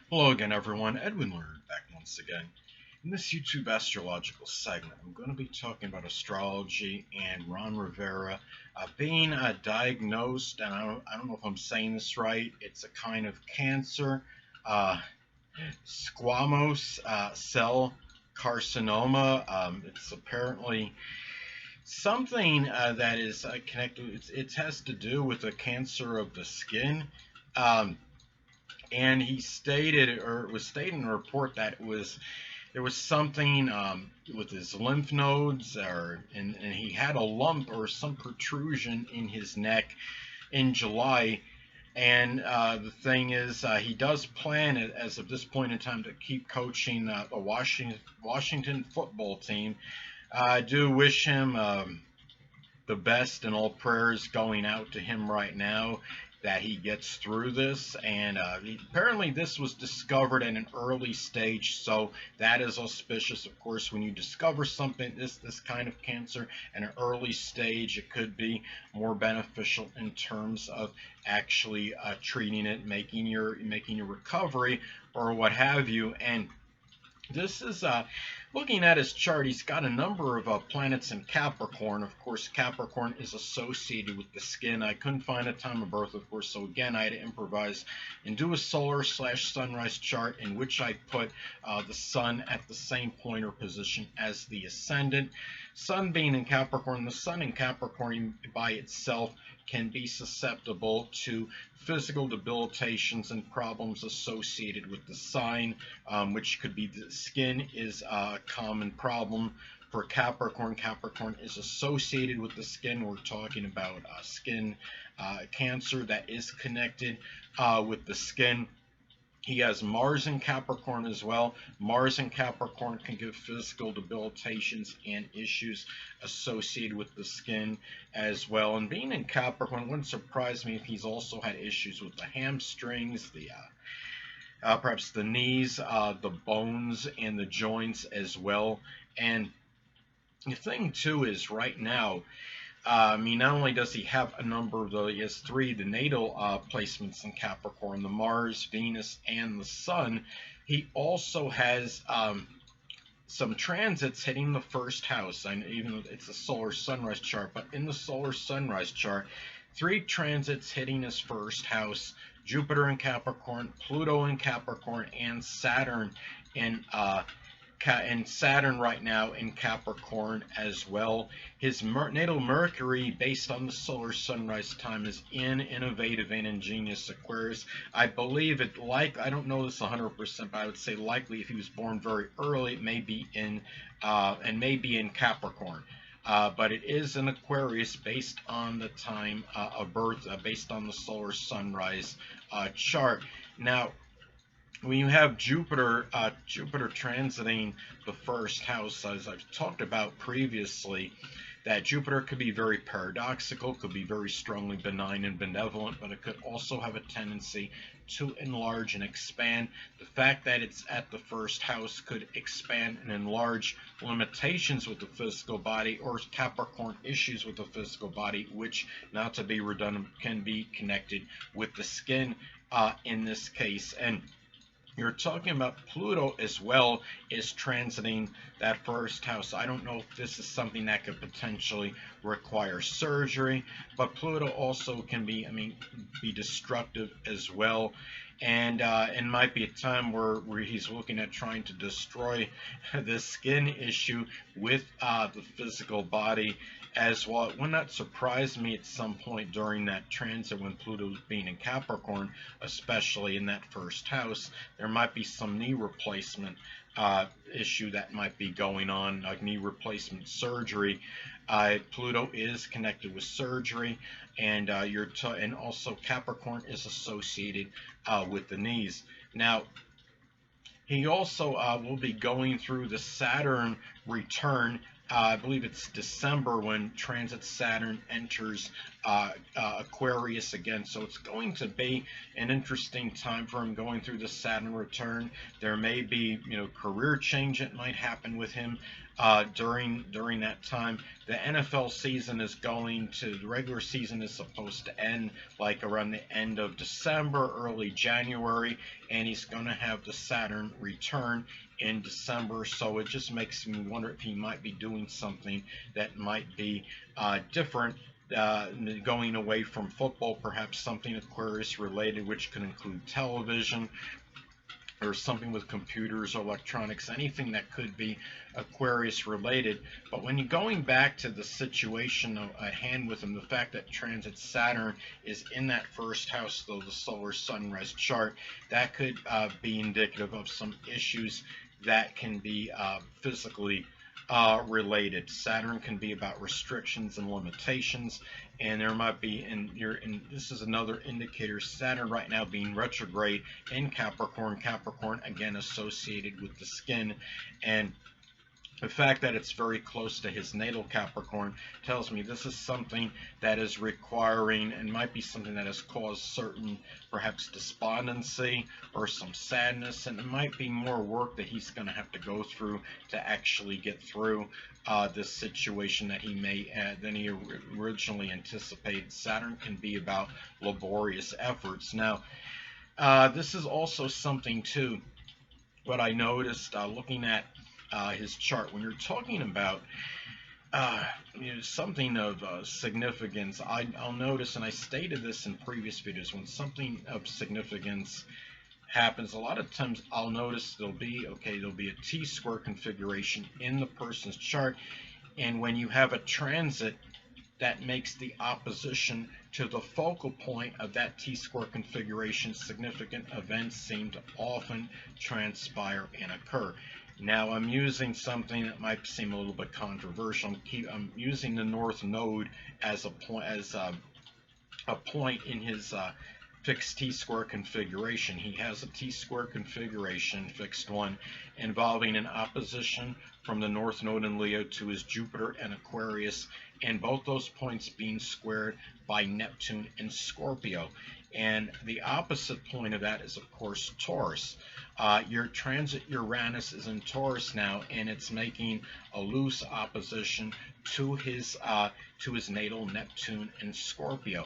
Hello again, everyone. Edwin Learnard back once again. In this YouTube astrological segment, I'm going to be talking about astrology and Ron Rivera being diagnosed, and I don't know if I'm saying this right. It's a kind of cancer, uh, squamous cell carcinoma. It's apparently something that is connected. It has to do with a cancer of the skin. Um, and he stated, or it was stated in a report that there was something with his lymph nodes, and he had a lump or some protrusion in his neck in July. And the thing is, he does plan it as of this point in time to keep coaching the Washington football team. I do wish him the best, and all prayers going out to him right now that he gets through this. And apparently this was discovered at an early stage, so that is auspicious. Of course, when you discover something, this kind of cancer at an early stage, it could be more beneficial in terms of actually treating it, making your recovery or what have you. And this is looking at his chart. He's got a number of planets in Capricorn. Of course, Capricorn is associated with the skin. I couldn't find a time of birth, of course, so again, I had to improvise and do a solar/sunrise chart in which I put the sun at the same point or position as the ascendant. Sun being in Capricorn, the sun in Capricorn by itself can be susceptible to physical debilitations and problems associated with the sign, which could be the skin is a common problem for Capricorn. Capricorn is associated with the skin. We're talking about skin cancer that is connected with the skin. He has Mars in Capricorn as well. Mars in Capricorn can give physical debilitations and issues associated with the skin as well. And being in Capricorn wouldn't surprise me if he's also had issues with the hamstrings, the perhaps the knees, the bones, and the joints as well. And the thing too is right now, I mean, not only does he have a number of he has three, the natal placements in Capricorn, the Mars, Venus, and the Sun. He also has some transits hitting the first house. And even though it's a solar sunrise chart, but in the solar sunrise chart, three transits hitting his first house: Jupiter in Capricorn, Pluto in Capricorn, and Saturn in and Saturn right now in Capricorn as well. His natal Mercury, based on the solar sunrise time, is in innovative and ingenious Aquarius. I believe it, like, I don't know this 100%, but I would say likely if he was born very early, it may be in and maybe in Capricorn. But it is an Aquarius based on the time of birth, based on the solar sunrise chart. Now, when you have Jupiter transiting the first house, as I've talked about previously, that Jupiter could be very paradoxical, could be very strongly benign and benevolent, but it could also have a tendency to enlarge and expand. The fact that it's at the first house could expand and enlarge limitations with the physical body or Capricorn issues with the physical body, which, not to be redundant, can be connected with the skin in this case. And you're talking about Pluto as well is transiting that first house. I don't know if this is something that could potentially require surgery, but Pluto also can be, I mean, be destructive as well. And it might be a time where he's looking at trying to destroy the skin issue with the physical body as well. It would not surprise me at some point during that transit when Pluto's being in Capricorn, especially in that first house, there might be some knee replacement issue that might be going on, like knee replacement surgery. Pluto is connected with surgery, and and also Capricorn is associated with the knees. Now, he also will be going through the Saturn return. I believe it's December when transit Saturn enters Aquarius again. So it's going to be an interesting time for him going through the Saturn return. There may be, career change that might happen with him during that time. The NFL season is the regular season is supposed to end like around the end of December, early January, and he's going to have the Saturn return in December. So it just makes me wonder if he might be doing something that might be different, going away from football, perhaps something Aquarius related, which could include television or something with computers or electronics, anything that could be Aquarius related. But when you're going back to the situation at hand with him, the fact that transit Saturn is in that first house, though the solar sunrise chart, that could be indicative of some issues that can be physically related. Saturn can be about restrictions and limitations, and there might be, and this is another indicator, Saturn right now being retrograde in Capricorn. Capricorn again associated with the skin, and the fact that it's very close to his natal Capricorn tells me this is something that is requiring, and might be something that has caused certain perhaps despondency or some sadness, and it might be more work that he's going to have to go through to actually get through this situation that he may than he originally anticipated. Saturn can be about laborious efforts. Now, this is also something too, what I noticed looking at his chart. When you're talking about something of significance, I'll notice, and I stated this in previous videos, when something of significance happens, a lot of times I'll notice there'll be a T-square configuration in the person's chart, and when you have a transit that makes the opposition to the focal point of that T-square configuration, significant events seem to often transpire and occur. Now, I'm using something that might seem a little bit controversial. I'm using the North Node as a point in his fixed T-square configuration. He has a T-square configuration, fixed one, involving an opposition from the North Node in Leo to his Jupiter and Aquarius, and both those points being squared by Neptune and Scorpio. And the opposite point of that is, of course, Taurus. Your transit Uranus is in Taurus now, and it's making a loose opposition to his natal Neptune and Scorpio.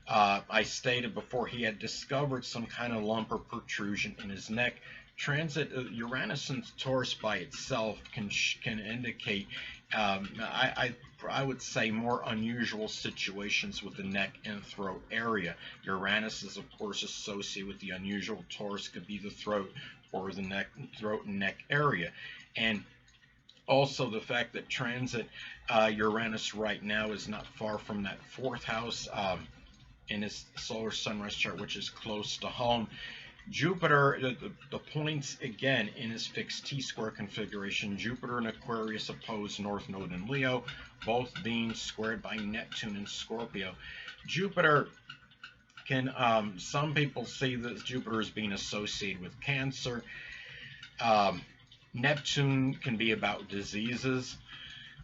I stated before he had discovered some kind of lump or protrusion in his neck. Transit Uranus and Taurus by itself can indicate, I would say, more unusual situations with the neck and throat area. Uranus is, of course, associated with the unusual. Taurus could be the throat or the throat and neck area. And also the fact that transit Uranus right now is not far from that fourth house in his solar sunrise chart, which is close to home. Jupiter, the points again in his fixed T-square configuration, Jupiter and Aquarius oppose North Node and Leo, both being squared by Neptune and Scorpio. Jupiter can, some people see that Jupiter is being associated with Cancer. Neptune can be about diseases,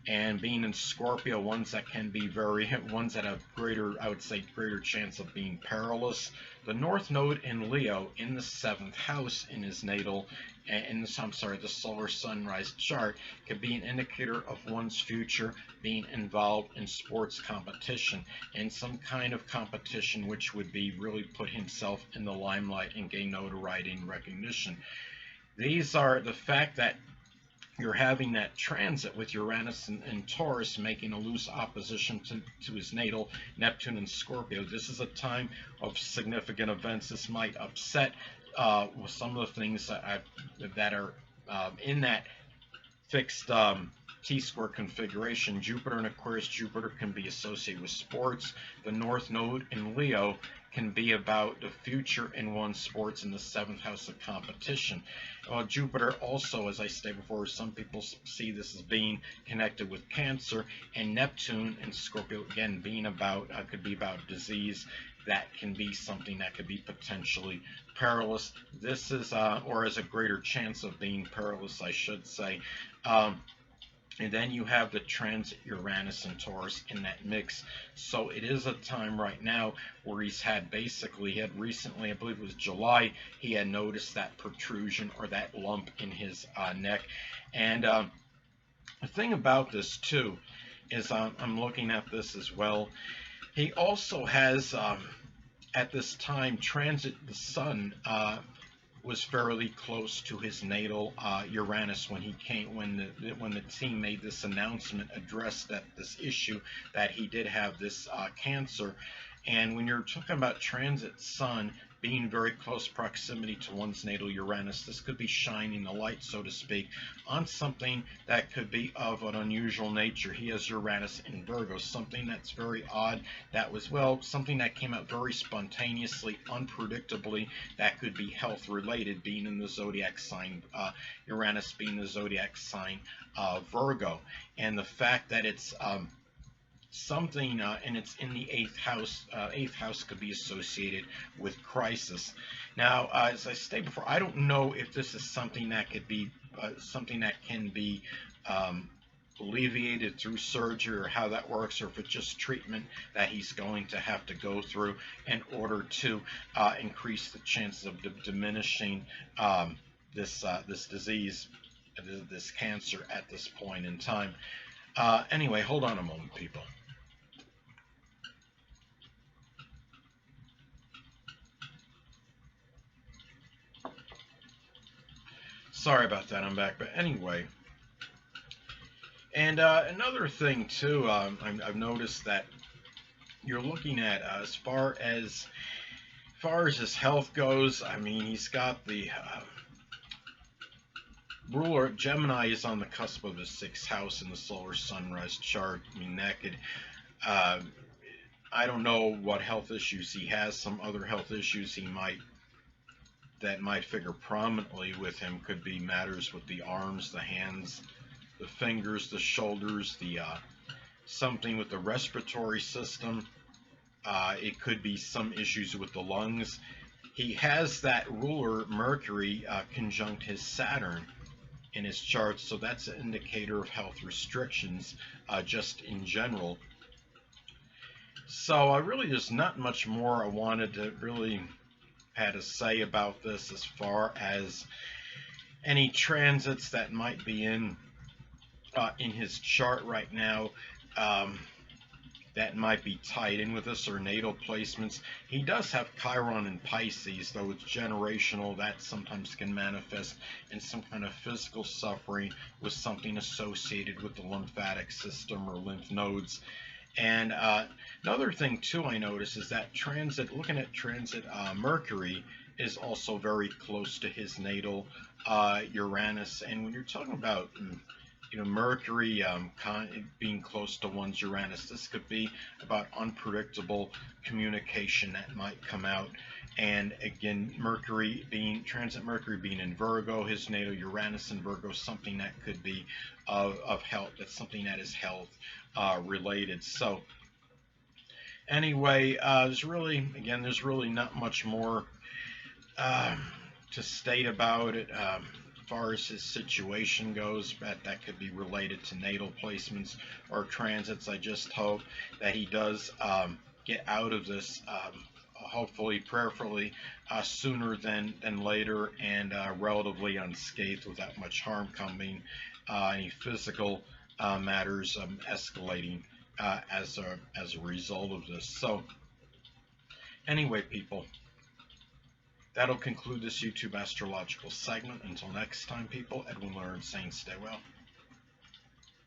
and being in Scorpio, ones that have greater, I would say, greater chance of being perilous. The North Node in Leo in the 7th house in his natal, the solar sunrise chart, could be an indicator of one's future being involved in sports competition, in some kind of competition which would be really put himself in the limelight and gain notoriety and recognition. These are the fact that you're having that transit with Uranus and Taurus making a loose opposition to his natal Neptune and Scorpio. This is a time of significant events. This might upset some of the things that are in that fixed T-square configuration. Jupiter and Aquarius, Jupiter can be associated with sports. The North Node in Leo can be about the future in one's sports in the 7th house of competition. Jupiter also, as I stated before, some people see this as being connected with Cancer, and Neptune and Scorpio again being about, could be about disease. That can be something that could be potentially perilous. This is, or has a greater chance of being perilous, I should say. And then you have the transit Uranus and Taurus in that mix. So it is a time right now where he had recently, I believe it was July, he had noticed that protrusion or that lump in his neck. And the thing about this too is I'm looking at this as well. He also has at this time transit the Sun. Was fairly close to his natal Uranus when the team made this announcement, addressed this issue that he did have this cancer. And when you're talking about transit Sun being very close proximity to one's natal Uranus, this could be shining the light, so to speak, on something that could be of an unusual nature. He has Uranus in Virgo, something that's very odd, that was, well, something that came out very spontaneously, unpredictably, that could be health related, being in the zodiac sign, Uranus being the zodiac sign Virgo. And the fact that it's something and it's in the eighth house. Eighth house could be associated with crisis. Now, as I stated before, I don't know if this is something that could be something that can be alleviated through surgery, or how that works, or if it's just treatment that he's going to have to go through in order to increase the chances of diminishing this disease, this cancer at this point in time. Anyway, hold on a moment, people. Sorry about that, I'm back. But anyway, and another thing too, I've noticed that you're looking at as far as his health goes. I mean, he's got the ruler Gemini is on the cusp of his sixth house in the solar sunrise chart. I mean, that could I don't know what health issues he has. Some other health issues that might figure prominently with him could be matters with the arms, the hands, the fingers, the shoulders, the something with the respiratory system. It could be some issues with the lungs. He has that ruler Mercury conjunct his Saturn in his chart, so that's an indicator of health restrictions just in general. So really there's not much more I wanted to really had to say about this as far as any transits that might be in his chart right now that might be tied in with this, or natal placements. He does have Chiron in Pisces, though it's generational. That sometimes can manifest in some kind of physical suffering with something associated with the lymphatic system or lymph nodes. And another thing too I noticed is that looking at transit Mercury is also very close to his natal Uranus. And when you're talking about Mercury being close to one's Uranus, this could be about unpredictable communication that might come out. And again, transit Mercury being in Virgo, his natal Uranus in Virgo, something that could be of health. That's something that is health related. So anyway, there's really not much more to state about it. As far as his situation goes, that could be related to natal placements or transits. I just hope that he does get out of this, hopefully, prayerfully, sooner than later, and relatively unscathed, without much harm coming, any physical matters escalating as a result of this. So anyway, people, that'll conclude this YouTube astrological segment. Until next time, people, Edwin Learnard saying stay well.